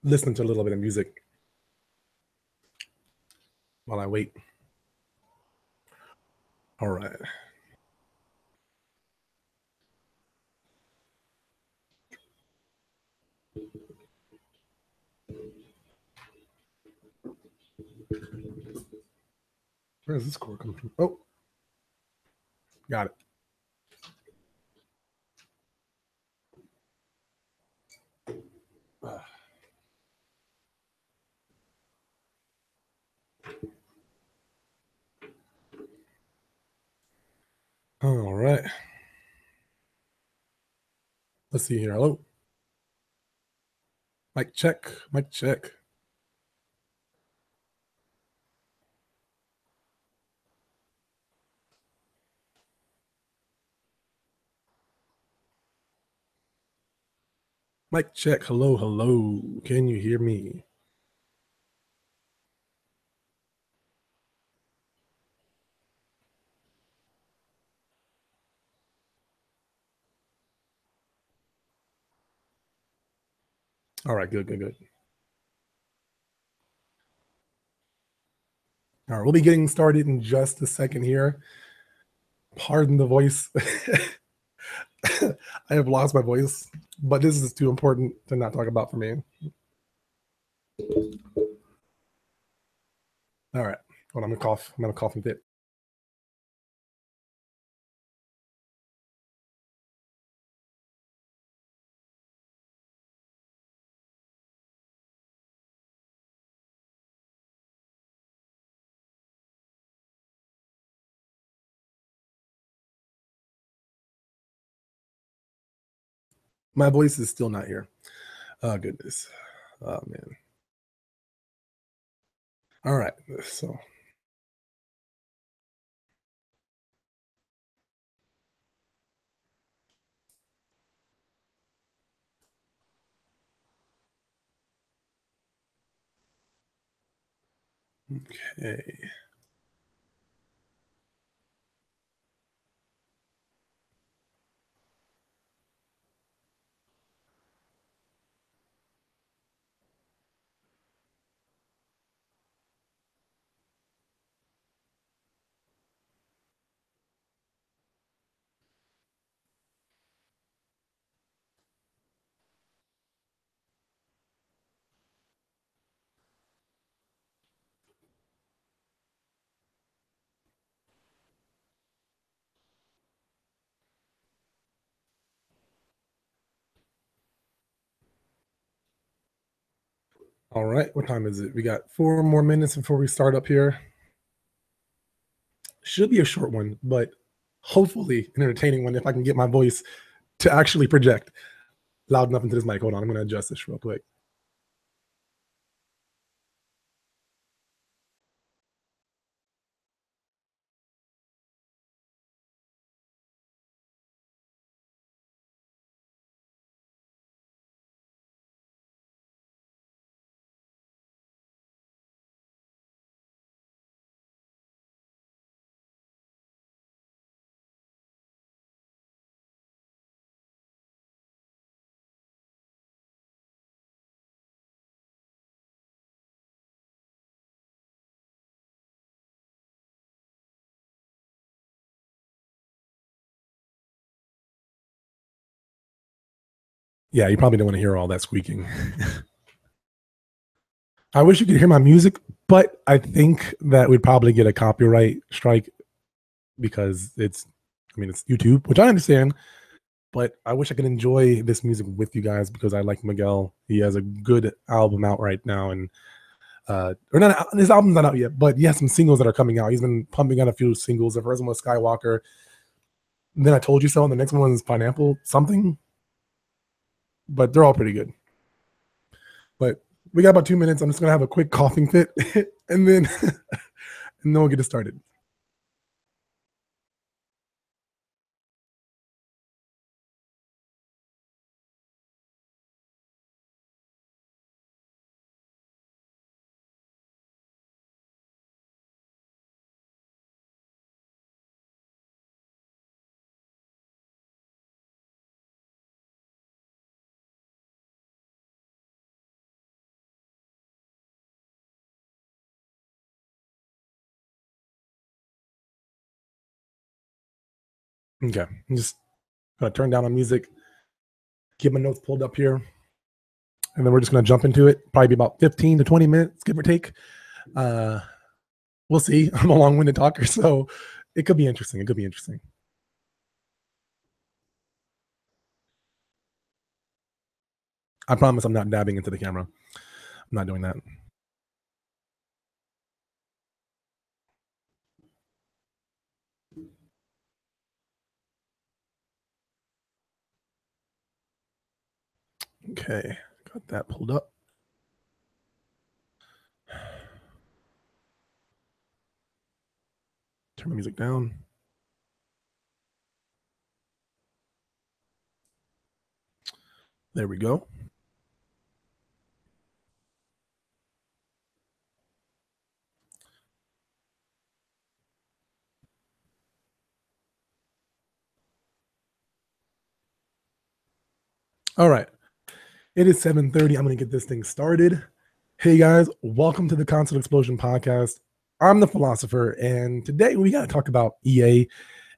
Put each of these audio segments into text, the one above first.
listening to a little bit of music while I wait. All right. Where is this cord coming from? Oh, got it. All right. Let's see here. Hello. Mic check. Mic check. Mic check. Hello. Hello. Can you hear me? All right. Good. Good. Good. All right. We'll be getting started in just a second here. Pardon the voice. I have lost my voice, but this is too important to not talk about for me. All right. Hold on. I'm going to cough. I'm going to cough and fit. My voice is still not here. Oh, goodness. Oh, man. All right. So, okay. All right. What time is it? We got 4 more minutes before we start up here. Should be a short one, but hopefully an entertaining one if I can get my voice to actually project loud enough into this mic. Hold on. I'm going to adjust this real quick. Yeah, you probably don't want to hear all that squeaking. I wish you could hear my music, but I think that we'd probably get a copyright strike because it's YouTube, which I understand, but I wish I could enjoy this music with you guys because I like Miguel. He has a good album out right now, and or not, his album's not out yet, but he has some singles that are coming out. He's been pumping out a few singles. The first one was Skywalker. Then I Told You So, and the next one is Pineapple something, but they're all pretty good. But we got about 2 minutes. I'm just gonna have a quick coughing fit, and then we'll get it started. Okay, I'm just gonna turn down on music, get my notes pulled up here, and then we're just gonna jump into it. Probably be about 15 to 20 minutes, give or take. Uh, we'll see. I'm a long-winded talker, so it could be interesting. It could be interesting. I promise I'm not dabbing into the camera. I'm not doing that. Okay, got that pulled up. Turn my music down. There we go. All right. It is 7:30. I'm going to get this thing started. Hey guys, welcome to the Console Explosion podcast. I'm the philosopher, and today we got to talk about EA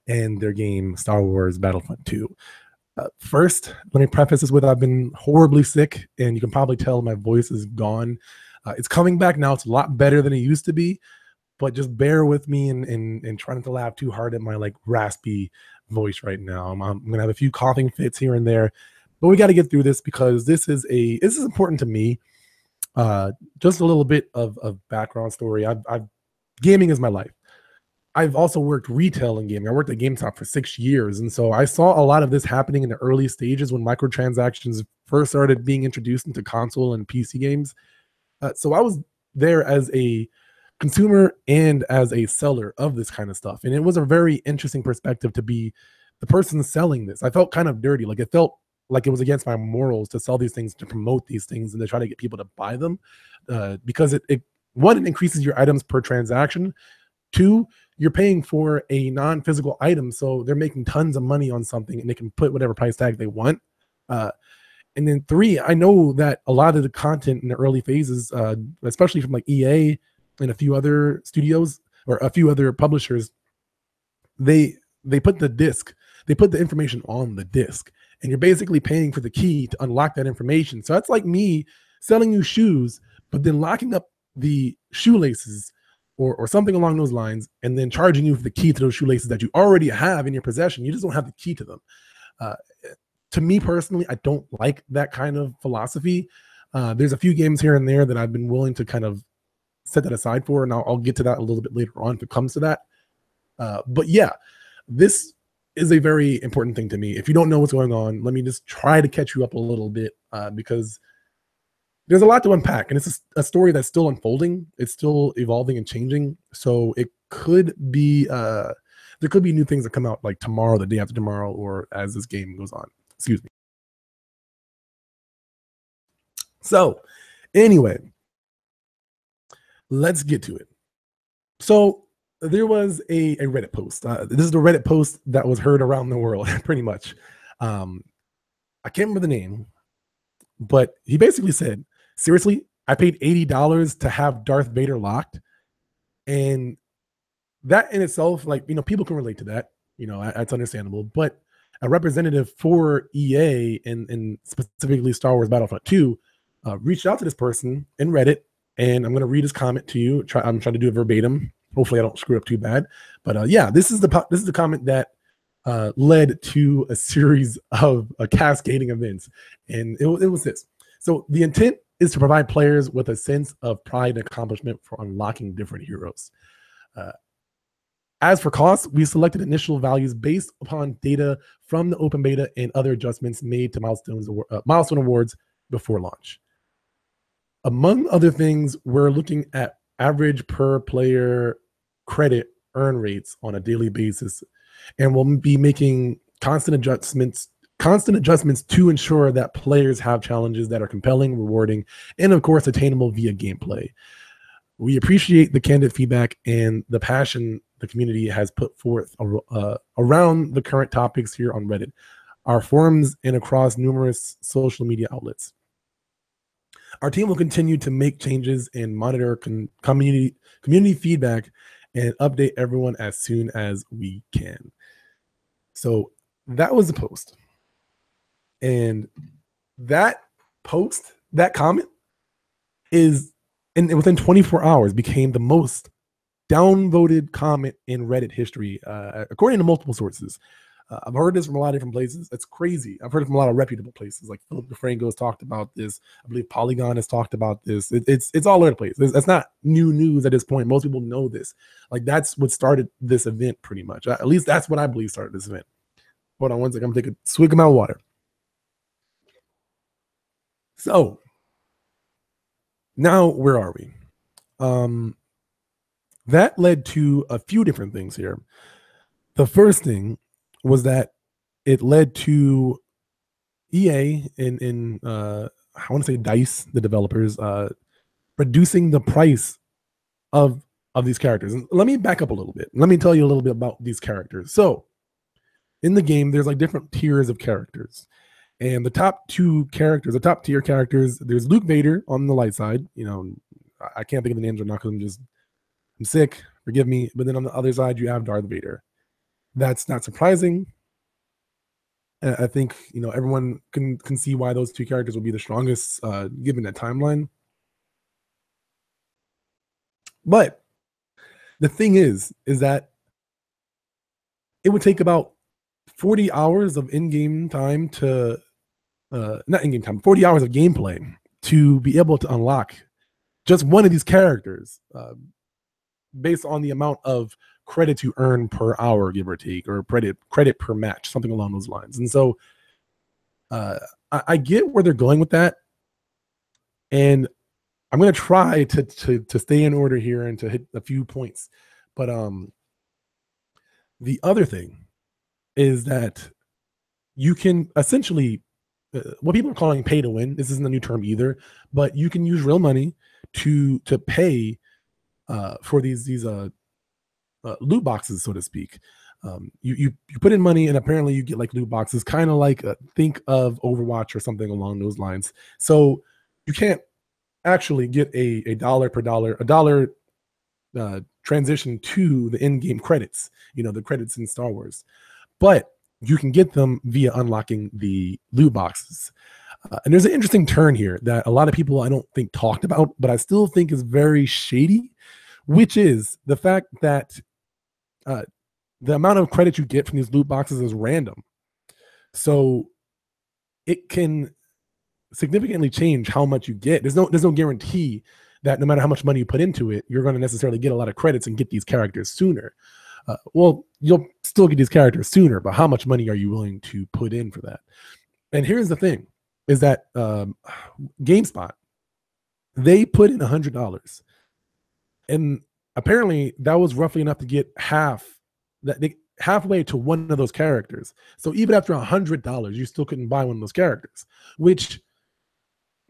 and their game Star Wars Battlefront II. First, let me preface this with I've been horribly sick, and you can probably tell my voice is gone. It's coming back now. It's a lot better than it used to be, but just bear with me and try not to laugh too hard at my like raspy voice right now. I'm gonna have a few coughing fits here and there, but we got to get through this because this is important to me. Just a little bit of background story. I've gaming is my life. I've also worked retail in gaming. I worked at GameStop for 6 years. And so I saw a lot of this happening in the early stages when microtransactions first started being introduced into console and PC games. So I was there as a consumer and as a seller of this kind of stuff. And it was a very interesting perspective to be the person selling this. I felt kind of dirty. Like it felt like it was against my morals to sell these things, to promote these things, and to try to get people to buy them. Because it one, it increases your items per transaction. Two, you're paying for a non-physical item, so they're making tons of money on something, and they can put whatever price tag they want. Uh, and then three, I know that a lot of the content in the early phases, especially from like EA and a few other studios or a few other publishers, they put the disc, they put the information on the disc, and you're basically paying for the key to unlock that information. So that's like me selling you shoes, but then locking up the shoelaces or something along those lines, and then charging you for the key to those shoelaces that you already have in your possession. You just don't have the key to them. Uh, to me personally, I don't like that kind of philosophy. There's a few games here and there that I've been willing to kind of set that aside for, and I'll get to that a little bit later on if it comes to that. But yeah, this is a very important thing to me. If you don't know what's going on, let me just try to catch you up a little bit because there's a lot to unpack, and it's a story that's still unfolding. It's still evolving and changing. So it could be there could be new things that come out like tomorrow, the day after tomorrow, or as this game goes on. Excuse me. So anyway, let's get to it. So there was a Reddit post. This is the Reddit post that was heard around the world, pretty much. Um, I can't remember the name, but he basically said, seriously, I paid $80 to have Darth Vader locked. And that in itself, like, people can relate to that. That's understandable. But a representative for EA and specifically Star Wars Battlefront 2 reached out to this person in Reddit. And I'm going to read his comment to you. I'm trying to do it verbatim. Hopefully I don't screw up too bad. But yeah, this is the comment that led to a series of cascading events. And it was this. So the intent is to provide players with a sense of pride and accomplishment for unlocking different heroes. As for costs, we selected initial values based upon data from the open beta and other adjustments made to milestone awards before launch. Among other things, we're looking at average per player credit earn rates on a daily basis, and we'll be making constant adjustments to ensure that players have challenges that are compelling, rewarding, and of course attainable via gameplay. We appreciate the candid feedback and the passion the community has put forth around the current topics here on Reddit, our forums, and across numerous social media outlets. Our team will continue to make changes and monitor community feedback and update everyone as soon as we can. So that was the post. And that post, that comment is, and within 24 hours became the most downvoted comment in Reddit history, according to multiple sources. I've heard this from a lot of different places. It's crazy. I've heard it from a lot of reputable places. Like Philip DeFranco has talked about this. I believe Polygon has talked about this. It's all over the place. It's not new news at this point. Most people know this. Like that's what started this event, pretty much. At least that's what I believe started this event. Hold on one second. I'm gonna take a swig of my water. So now where are we? That led to a few different things here. The first thing was that it led to EA in I want to say DICE, the developers, reducing the price of these characters. And let me back up a little bit. Let me tell you a little bit about these characters. So in the game, there's like different tiers of characters. And the top two characters, the top tier characters, there's Luke Vader on the light side. You know, I can't think of the names right now because I'm sick. Forgive me. But then on the other side, you have Darth Vader. That's not surprising. I think, you know, everyone can see why those two characters will be the strongest given that timeline. But the thing is that it would take about 40 hours of in-game time to, not in-game time, 40 hours of gameplay to be able to unlock just one of these characters based on the amount of credit you earn per hour, give or take, or credit per match, something along those lines. And so I get where they're going with that. And I'm going to try to stay in order here and to hit a few points. But the other thing is that you can essentially, what people are calling pay to win, this isn't a new term either, but you can use real money to pay for these loot boxes, so to speak. You put in money and apparently you get like loot boxes, kind of like think of Overwatch or something along those lines. So you can't actually get a dollar per dollar transition to the in-game credits, you know, the credits in Star Wars, but you can get them via unlocking the loot boxes. And there's an interesting turn here that a lot of people I don't think talked about, but I still think is very shady, which is the fact that the amount of credit you get from these loot boxes is random. So it can significantly change how much you get. There's no guarantee that no matter how much money you put into it, you're going to necessarily get a lot of credits and get these characters sooner. Well, you'll still get these characters sooner, but how much money are you willing to put in for that? And here's the thing, is that GameSpot, they put in $100. And apparently that was roughly enough to get halfway to one of those characters. So even after $100, you still couldn't buy one of those characters, which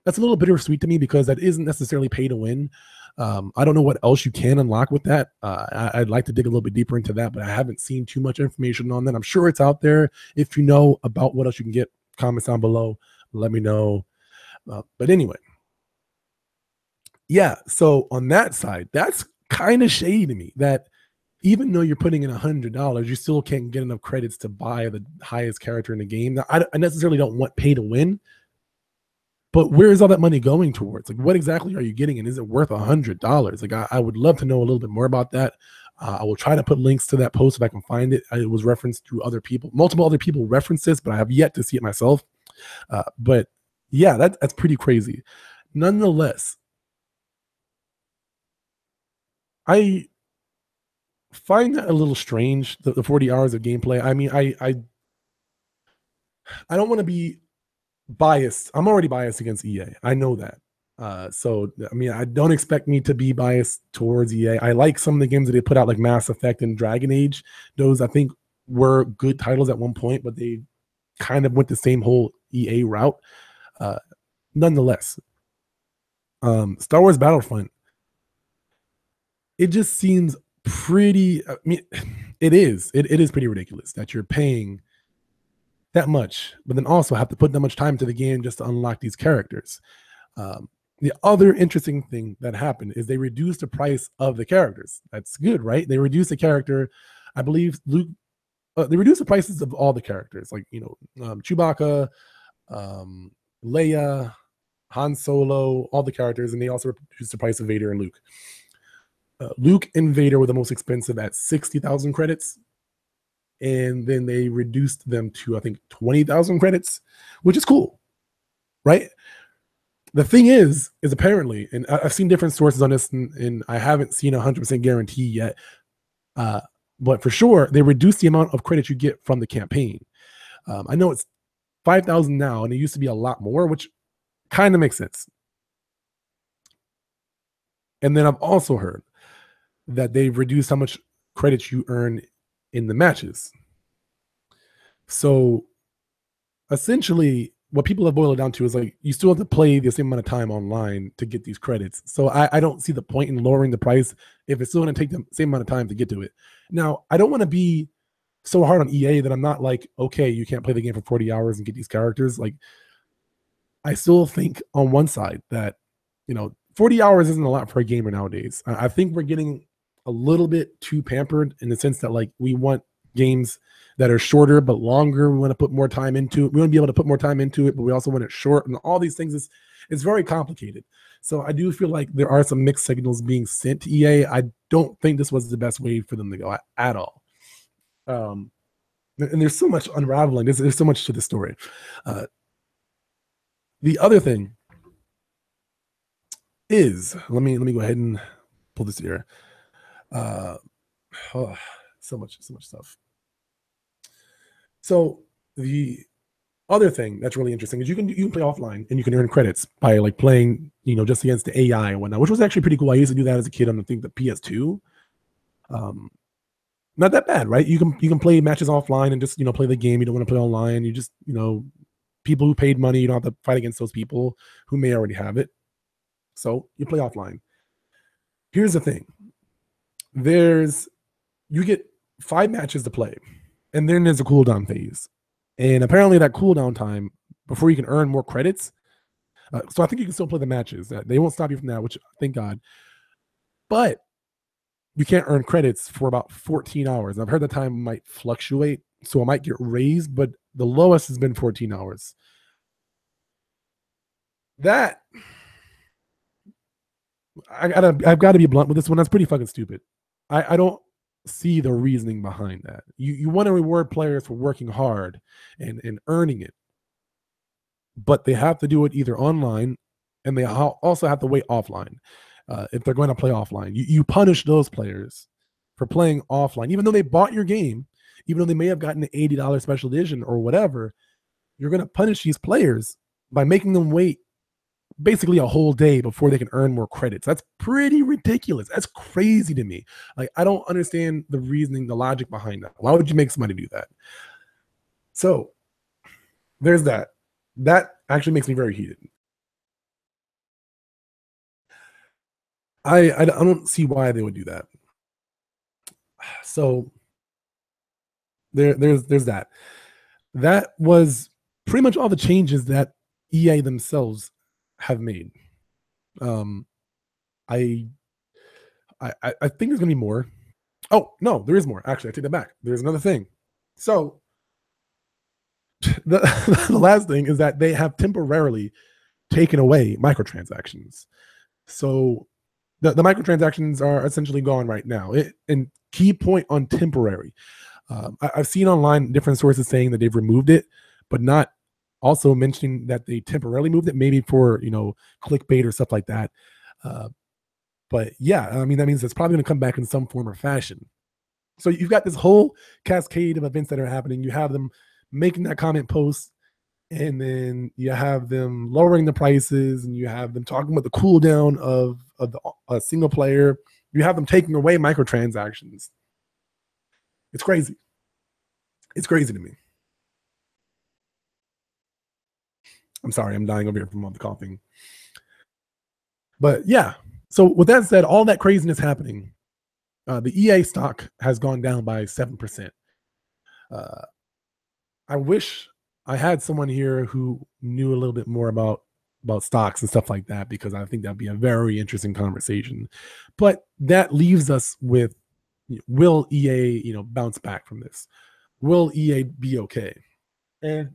that's a little bittersweet to me because that isn't necessarily pay to win. I don't know what else you can unlock with that. I'd like to dig a little bit deeper into that, but I haven't seen too much information on that. I'm sure it's out there. If you know about what else you can get, comments down below. Let me know. But anyway, yeah. So on that side, that's kind of shady to me that even though you're putting in $100, you still can't get enough credits to buy the highest character in the game. Now, I necessarily don't want pay to win, but where is all that money going towards? Like, what exactly are you getting? And is it worth $100? Like, I would love to know a little bit more about that. I will try to put links to that post if I can find it. It was referenced through other people. Multiple other people referenced this, but I have yet to see it myself. But yeah, that's pretty crazy. Nonetheless, I find that a little strange, the 40 hours of gameplay. I mean, I don't want to be biased. I'm already biased against EA. I know that. So, I mean, I don't expect me to be biased towards EA. I like some of the games that they put out, like Mass Effect and Dragon Age. Those, I think, were good titles at one point, but they kind of went the same whole EA route. Nonetheless, Star Wars Battlefront, it just seems pretty, I mean, it is pretty ridiculous that you're paying that much, but then also have to put that much time into the game just to unlock these characters. The other interesting thing that happened is they reduced the price of the characters. That's good, right? They reduced the character. I believe Luke they reduced the prices of all the characters, like Chewbacca, Leia, Han Solo, all the characters, and they also reduced the price of Vader and Luke. Luke and Vader were the most expensive at 60,000 credits, and then they reduced them to, I think, 20,000 credits, which is cool, right? The thing is apparently, and I've seen different sources on this, and I haven't seen 100% guarantee yet, but for sure, they reduced the amount of credits you get from the campaign. I know it's 5,000 now, and it used to be a lot more, which kind of makes sense. And then I've also heard that they've reduced how much credits you earn in the matches. So essentially, what people have boiled it down to is like, you still have to play the same amount of time online to get these credits. So I don't see the point in lowering the price if it's still going to take the same amount of time to get to it. Now, I don't want to be so hard on EA that I'm not like, okay, you can't play the game for 40 hours and get these characters. Like, I still think on one side that, 40 hours isn't a lot for a gamer nowadays. I think we're getting a little bit too pampered in the sense that, like, we want games that are shorter but longer. We want to put more time into it. We want to be able to put more time into it, but we also want it short, and all these things it's very complicated. So I do feel like there are some mixed signals being sent to EA. I don't think this was the best way for them to go at all. And there's so much unraveling. There's so much to the story. The other thing is, let me go ahead and pull this here. So much stuff. So the other thing that's really interesting is you can play offline and you can earn credits by like playing, just against the AI and whatnot, which was actually pretty cool. I used to do that as a kid on, I think, the PS2. Not that bad, right? You can play matches offline and just play the game. You don't want to play online. You just people who paid money, you don't have to fight against those people who may already have it. So you play offline. Here's the thing: you get 5 matches to play, and then there's a cooldown phase. And apparently that cooldown time before you can earn more credits. So I think you can still play the matches. They won't stop you from that, which thank God. But you can't earn credits for about 14 hours. I've heard the time might fluctuate, so it might get raised, but the lowest has been 14 hours. That I've got to be blunt with this one. That's pretty fucking stupid. I don't see the reasoning behind that. You want to reward players for working hard and earning it, but they have to do it either online, and they also have to wait offline. If they're going to play offline, you punish those players for playing offline, even though they bought your game, even though they may have gotten an $80 special edition or whatever. You're going to punish these players by making them wait basically a whole day before they can earn more credits. That's pretty ridiculous. That's crazy to me. Like, I don't understand the reasoning, the logic behind that. Why would you make somebody do that? So there's that. That actually makes me very heated. I don't see why they would do that. So there's that. That was pretty much all the changes that EA themselves have made. I think there's gonna be more. Oh no, there is more. Actually, I take that back. There's another thing. So the last thing is that they have temporarily taken away microtransactions. So the microtransactions are essentially gone right now. And key point on temporary. I've seen online different sources saying that they've removed it, but not also mentioning that they temporarily moved it, maybe for clickbait or stuff like that. But yeah, I mean, that means it's probably going to come back in some form or fashion. So you've got this whole cascade of events that are happening. You have them making that comment post, and then you have them lowering the prices, and you have them talking about the cooldown of the single player. You have them taking away microtransactions. It's crazy. It's crazy to me. I'm sorry, I'm dying over here from all the coughing. But yeah, so with that said, all that craziness happening, the EA stock has gone down by 7%. I wish I had someone here who knew a little bit more about stocks and stuff like that, because I think that'd be a very interesting conversation. But that leaves us with, will EA, bounce back from this? will EA be okay? And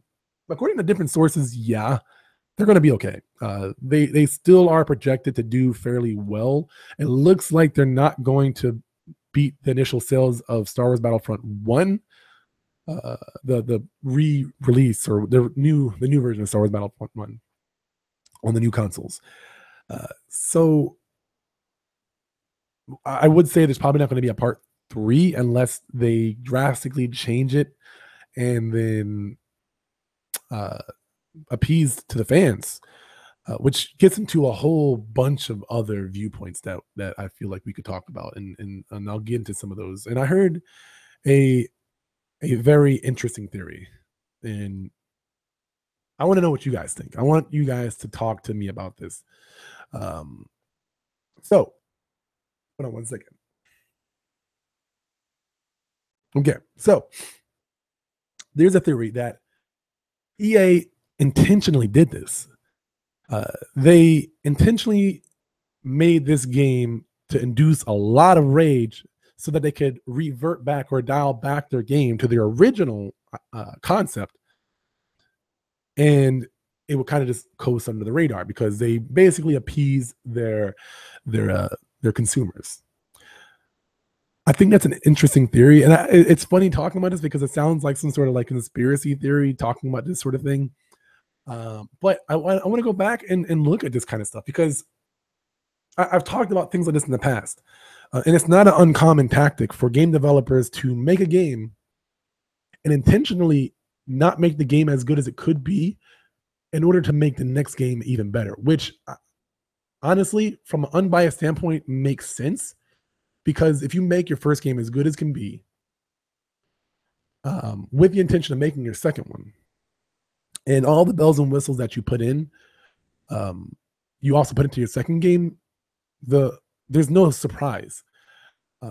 according to different sources, yeah, they're going to be okay. They still are projected to do fairly well. It looks like they're not going to beat the initial sales of Star Wars Battlefront 1, the re-release or the new version of Star Wars Battlefront 1 on the new consoles. So I would say there's probably not going to be a part 3 unless they drastically change it and then appease to the fans, which gets into a whole bunch of other viewpoints that I feel like we could talk about, and I'll get into some of those. And I heard a very interesting theory, and I want to know what you guys think. I want you guys to talk to me about this. So, hold on one second. Okay, so there's a theory that EA intentionally did this. They intentionally made this game to induce a lot of rage so that they could revert back or dial back their game to their original concept, and it would kind of just coast under the radar because they basically appease their consumers. I think that's an interesting theory, and it's funny talking about this because it sounds like some sort of like conspiracy theory talking about this sort of thing. But I want to go back and look at this kind of stuff because I've talked about things like this in the past, and it's not an uncommon tactic for game developers to make a game and intentionally not make the game as good as it could be in order to make the next game even better, which honestly, from an unbiased standpoint, makes sense. Because if you make your first game as good as can be, with the intention of making your second one, and all the bells and whistles that you put in, you also put into your second game, there's no surprise.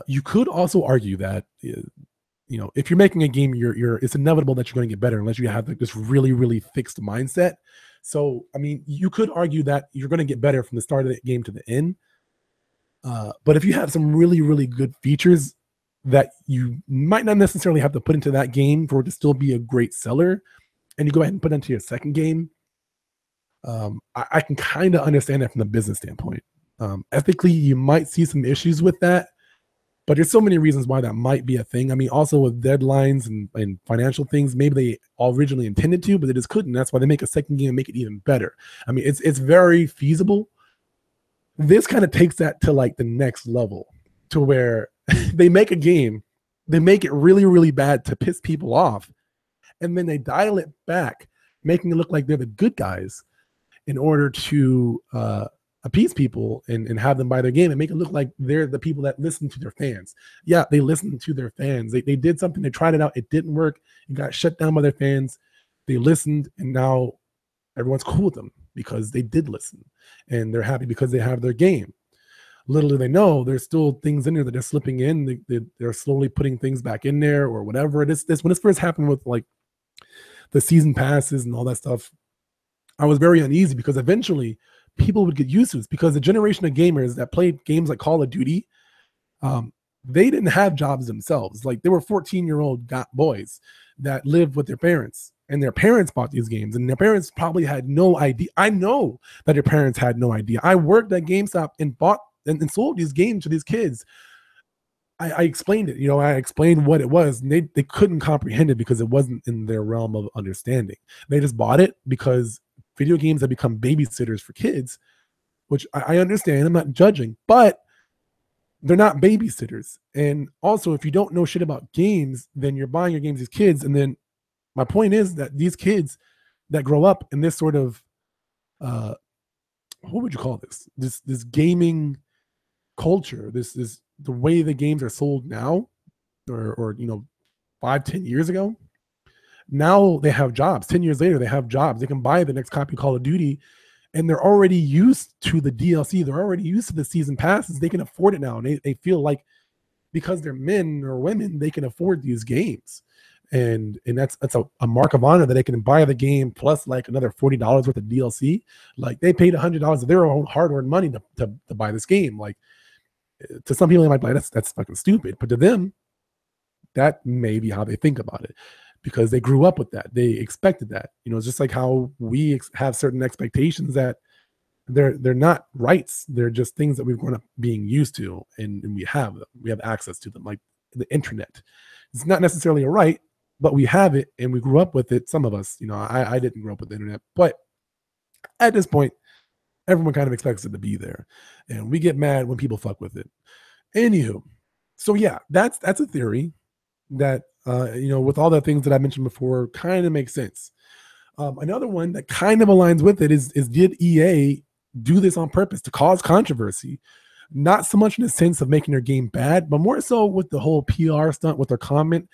You could also argue that if you're making a game, it's inevitable that you're going to get better unless you have like this really, really fixed mindset. So, I mean, you could argue that you're going to get better from the start of the game to the end. But if you have some really, really good features that you might not necessarily have to put into that game for it to still be a great seller, and you go ahead and put it into your second game, I can kind of understand that from the business standpoint. Ethically, you might see some issues with that, but there's so many reasons why that might be a thing. I mean, also with deadlines and financial things, maybe they originally intended to, but they just couldn't. That's why they make a second game and make it even better. I mean, it's very feasible. This kind of takes that to like the next level, to where they make a game, they make it really, really bad to piss people off, and then they dial it back, making it look like they're the good guys in order to appease people and have them buy their game and make it look like they're the people that listen to their fans. Yeah, they listen to their fans. They did something, they tried it out, it didn't work, it got shut down by their fans. They listened, and now everyone's cool with them because they did listen, and they're happy because they have their game. Little do they know, there's still things in there that are slipping in. They're slowly putting things back in there or whatever. This when this first happened with like the season passes and all that stuff, I was very uneasy because eventually people would get used to this, because the generation of gamers that played games like Call of Duty, they didn't have jobs themselves. Like, they were 14-year-old boys that lived with their parents, and their parents bought these games, and their parents probably had no idea. I know that their parents had no idea. I worked at GameStop and bought and sold these games to these kids. I explained it, I explained what it was, and they couldn't comprehend it because it wasn't in their realm of understanding. They just bought it because video games have become babysitters for kids, which I understand. I'm not judging, but they're not babysitters. And also, if you don't know shit about games, then you're buying your games these kids. And then my point is that these kids that grow up in this sort of what would you call this gaming culture, this is the way the games are sold now, or 5-10 years ago. Now they have jobs. 10 years later, they have jobs. They can buy the next copy of Call of Duty, and they're already used to the DLC. They're already used to the season passes. They can afford it now. And they feel like because they're men or women, they can afford these games. And that's a mark of honor that they can buy the game plus like another $40 worth of DLC. Like, they paid $100 of their own hard-earned money to buy this game. Like, to some people, they might be like, that's fucking stupid. But to them, that may be how they think about it, because they grew up with that. They expected that. It's just like how we have certain expectations that they're not rights. They're just things that we've grown up being used to, and we have them. We have access to them, like the internet. It's not necessarily a right, but we have it, and we grew up with it. Some of us, I didn't grow up with the internet, but at this point, everyone kind of expects it to be there, and we get mad when people fuck with it. Anywho, so yeah, that's a theory that with all the things that I mentioned before, kind of makes sense. Another one that kind of aligns with it is did EA do this on purpose to cause controversy? Not so much in the sense of making their game bad, but more so with the whole PR stunt with their comment.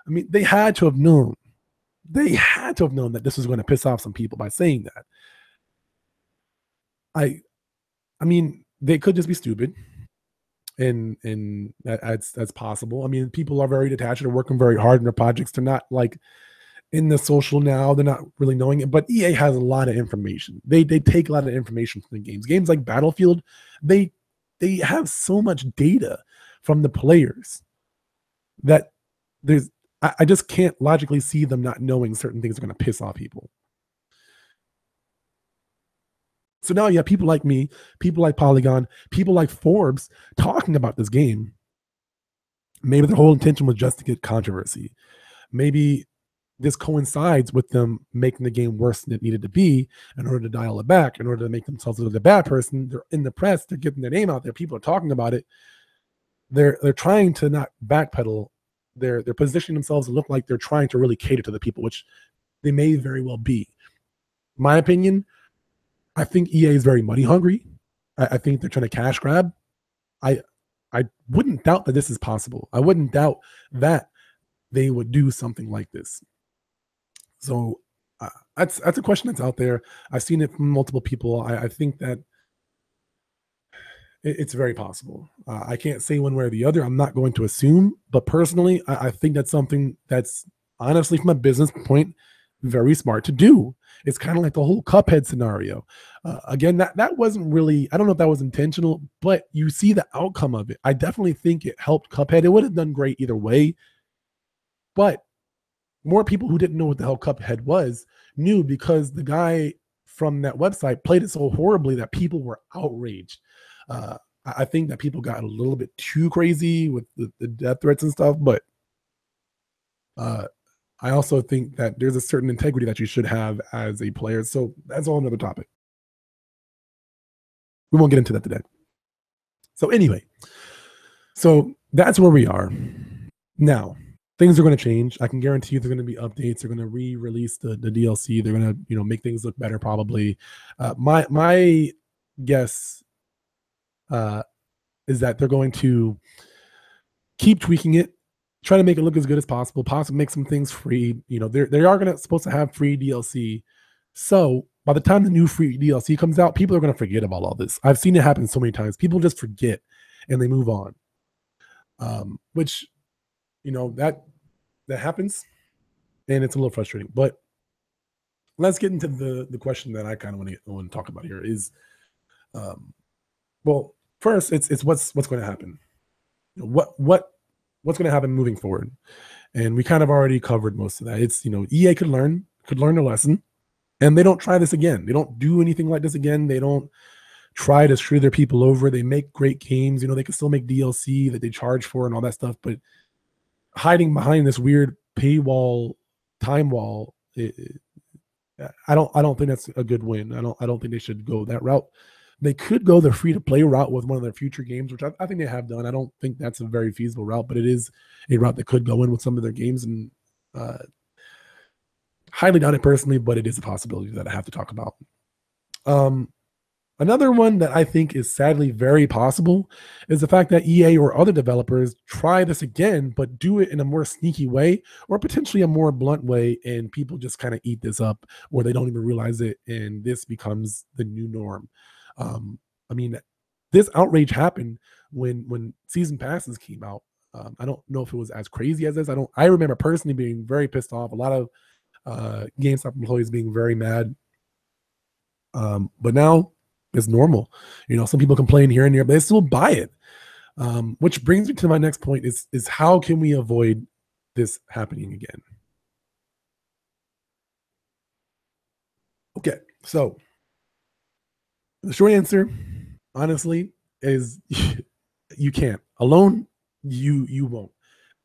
I mean, they had to have known. They had to have known that this was going to piss off some people by saying that. I mean, they could just be stupid, and that's possible. I mean, people are very detached. They're working very hard in their projects. They're not like in the social now. They're not really knowing it. But EA has a lot of information. They take a lot of information from the games. Games like Battlefield, they have so much data from the players that I just can't logically see them not knowing certain things are going to piss off people. So now you have people like me, people like Polygon, people like Forbes talking about this game. Maybe their whole intention was just to get controversy. Maybe this coincides with them making the game worse than it needed to be in order to dial it back, in order to make themselves look like a bad person. They're in the press, they're getting their name out there, people are talking about it. They're trying to not backpedal. They're positioning themselves to look like they're trying to really cater to the people, which they may very well be. My opinion, I think EA is very money hungry. I think they're trying to cash grab. I wouldn't doubt that this is possible. I wouldn't doubt that they would do something like this. So that's a question that's out there. I've seen it from multiple people. I think that it's very possible. I can't say one way or the other. I'm not going to assume, but personally, I think that's something that's honestly, from a business point, very smart to do. It's kind of like the whole Cuphead scenario. Again, that wasn't really, I don't know if that was intentional, but you see the outcome of it. I definitely think it helped Cuphead. It would have done great either way, but more people who didn't know what the hell Cuphead was knew, because the guy from that website played it so horribly that people were outraged. I think that people got a little bit too crazy with the death threats and stuff, but I also think that there's a certain integrity that you should have as a player. So that's a whole nother topic. We won't get into that today. So anyway, so that's where we are. Now, things are going to change. I can guarantee you there's going to be updates. They're going to re-release the DLC. They're going to, make things look better probably. My guess is that they're going to keep tweaking it, try to make it look as good as possible, possibly make some things free. They are supposed to have free DLC. So by the time the new free DLC comes out, people are going to forget about all this. I've seen it happen so many times. People just forget and they move on. Which, that happens, and it's a little frustrating. But let's get into the question that I kind of want to talk about here is, well, first it's what's going to happen. What's going to happen moving forward, and we kind of already covered most of that. It's EA could learn a lesson, and they don't try this again. They don't do anything like this again. They don't try to screw their people over. They make great games. They can still make DLC that they charge for and all that stuff, but hiding behind this weird paywall, time wall, I don't think that's a good win. I don't think they should go that route. They could go the free-to-play route with one of their future games, which I think they have done. I don't think that's a very feasible route, but it is a route that could go in with some of their games, and highly doubt it personally, but it is a possibility that I have to talk about. Another one that I think is sadly very possible is the fact that EA or other developers try this again, but do it in a more sneaky way, or potentially a more blunt way, and people just kind of eat this up, or they don't even realize it, and this becomes the new norm. I mean, this outrage happened when season passes came out. I don't know if it was as crazy as this. I remember personally being very pissed off. A lot of GameStop employees being very mad. But now it's normal. Some people complain here and there, but they still buy it. Which brings me to my next point is how can we avoid this happening again. Okay, so the short answer, honestly, is you can't. Alone, you won't.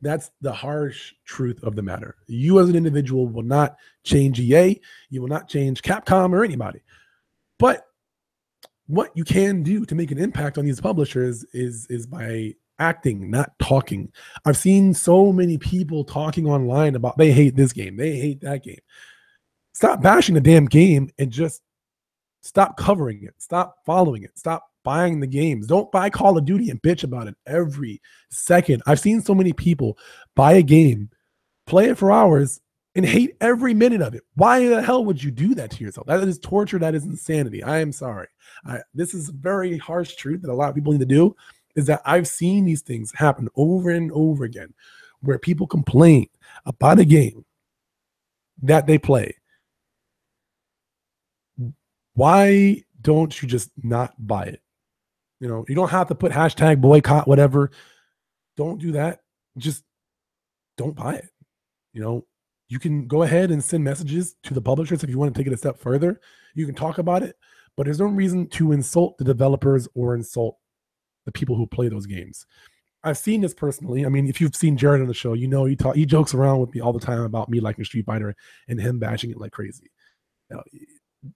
That's the harsh truth of the matter. You as an individual will not change EA, you will not change Capcom or anybody. But what you can do to make an impact on these publishers is by acting, not talking. I've seen so many people talking online about they hate this game, they hate that game. Stop bashing the damn game and just stop covering it. Stop following it. Stop buying the games. Don't buy Call of Duty and bitch about it every second. I've seen so many people buy a game, play it for hours, and hate every minute of it. Why the hell would you do that to yourself? That is torture. That is insanity. I am sorry. This is a very harsh truth that a lot of people need to do, is that I've seen these things happen over and over again where people complain about a game that they play. Why don't you just not buy it? You know, you don't have to put hashtag boycott, whatever. Don't do that. Just don't buy it. You know, you can go ahead and send messages to the publishers if you want to take it a step further. You can talk about it, but there's no reason to insult the developers or insult the people who play those games. I've seen this personally. I mean, if you've seen Jared on the show, you know he jokes around with me all the time about me liking Street Fighter and him bashing it like crazy. You know,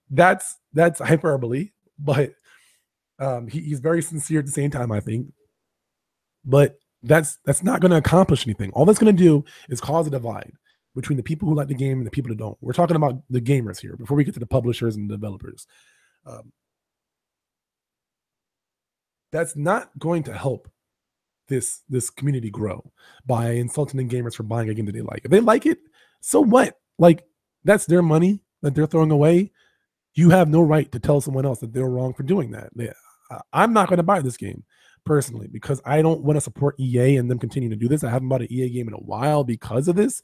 that's hyperbole, but he's very sincere at the same time, I think. But that's not going to accomplish anything. All that's going to do is cause a divide between the people who like the game and the people that don't. We're talking about the gamers here before we get to the publishers and developers. That's not going to help this community grow by insulting the gamers for buying a game that they like. If they like it, so what? Like, that's their money that they're throwing away. You have no right to tell someone else that they're wrong for doing that. I'm not going to buy this game personally because I don't want to support EA and them continuing to do this. I haven't bought an EA game in a while because of this.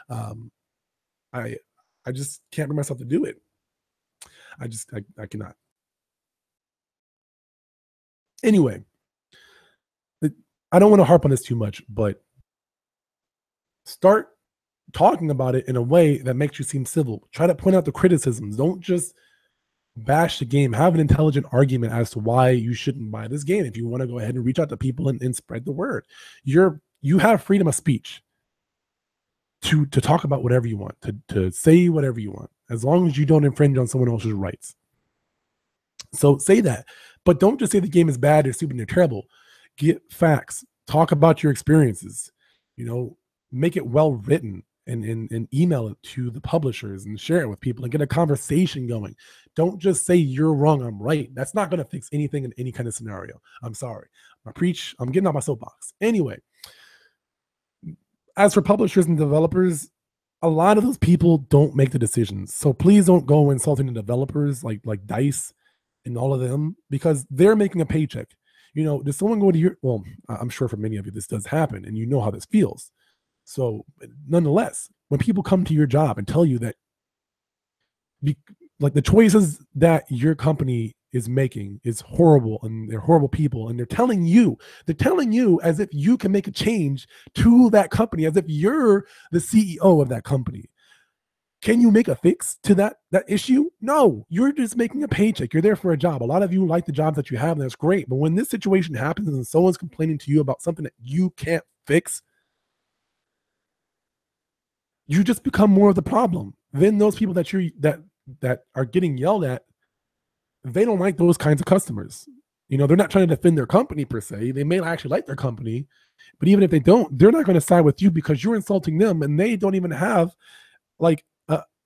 I just can't bring myself to do it. I cannot. Anyway, I don't want to harp on this too much, but start talking about it in a way that makes you seem civil. Try to point out the criticisms. Don't just bash the game. Have an intelligent argument as to why you shouldn't buy this game. If you want to go ahead and reach out to people and spread the word, you have freedom of speech to talk about whatever you want, to say whatever you want, as long as you don't infringe on someone else's rights. So say that, but don't just say the game is bad or stupid or terrible. Get facts. Talk about your experiences. You know, make it well written and email it to the publishers and share it with people and get a conversation going. Don't just say you're wrong, I'm right. That's not going to fix anything in any kind of scenario. I'm sorry. I'm getting off my soapbox. Anyway, as for publishers and developers, a lot of those people don't make the decisions. So please don't go insulting the developers like DICE and all of them, because they're making a paycheck. You know, does someone go to your, well, I'm sure for many of you this does happen and you know how this feels. So nonetheless, when people come to your job and tell you that like the choices that your company is making is horrible and they're horrible people, and they're telling you as if you can make a change to that company, as if you're the CEO of that company. Can you make a fix to that issue? No, you're just making a paycheck. You're there for a job. A lot of you like the jobs that you have, and that's great. But when this situation happens and someone's complaining to you about something that you can't fix, you just become more of the problem. Then those people that are getting yelled at, they don't like those kinds of customers. You know, they're not trying to defend their company per se. They may actually like their company, but even if they don't, they're not going to side with you because you're insulting them, and they don't even have like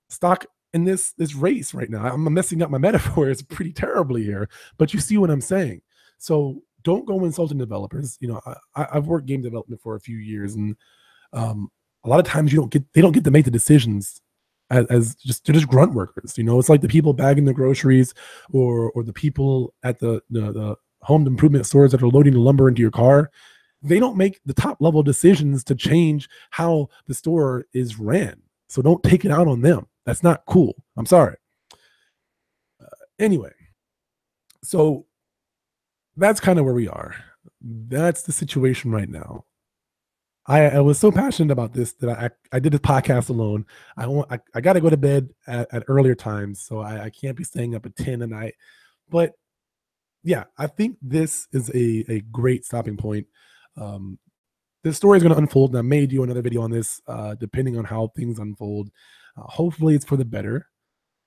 stock in this race right now. I'm messing up my metaphors pretty terribly here, but you see what I'm saying. So don't go insulting developers. You know, I've worked game development for a few years, and a lot of times they don't get to make the decisions as they're just grunt workers. You know, it's like the people bagging the groceries or the people at the home improvement stores that are loading the lumber into your car. They don't make the top level decisions to change how the store is ran. So don't take it out on them. That's not cool. I'm sorry. Anyway, so that's kind of where we are. That's the situation right now. I was so passionate about this that I did this podcast alone. I got to go to bed at earlier times, so I can't be staying up at 10 a night. But yeah, I think this is a great stopping point. Um, this story is going to unfold, and I may do another video on this, depending on how things unfold. Hopefully, it's for the better.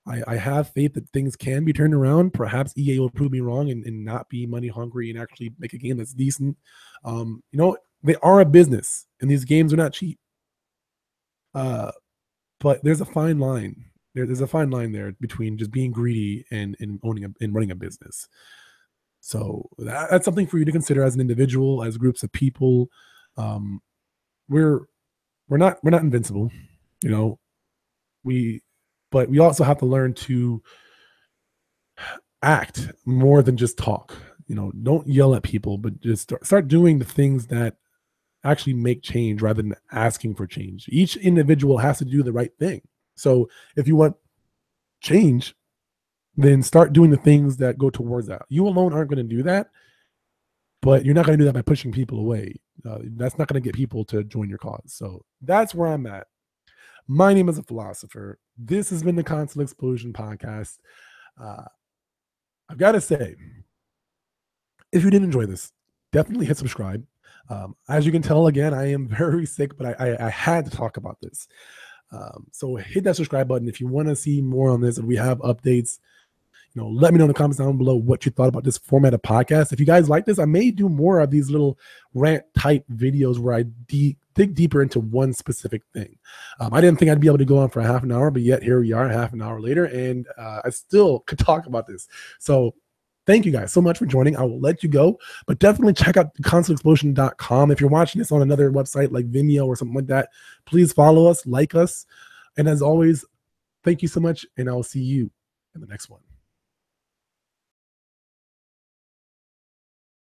I have faith that things can be turned around. Perhaps EA will prove me wrong and not be money hungry and actually make a game that's decent. They are a business, and these games are not cheap. But there's a fine line. There's a fine line there between just being greedy and owning and running a business. So that's something for you to consider as an individual, as groups of people. Um, we're not invincible, you know. But we also have to learn to act more than just talk. Don't yell at people, but just start doing the things that actually make change rather than asking for change. Each individual has to do the right thing. So if you want change, then start doing the things that go towards that. You alone aren't going to do that, but you're not going to do that by pushing people away. That's not going to get people to join your cause. So that's where I'm at. My name is a philosopher. This has been the Console Xplosion podcast. I've got to say, if you did enjoy this, definitely hit subscribe. As you can tell, again, I am very sick, but I had to talk about this. So hit that subscribe button if you want to see more on this. If we have updates, let me know in the comments down below what you thought about this format of podcast. If you guys like this, I may do more of these little rant type videos where I dig deeper into one specific thing. I didn't think I'd be able to go on for a half an hour, but yet here we are half an hour later, and I still could talk about this. So thank you guys so much for joining. I will let you go, but definitely check out consoleexplosion.com. If you're watching this on another website like Vimeo or something like that, please follow us, like us. And as always, thank you so much, and I'll see you in the next one.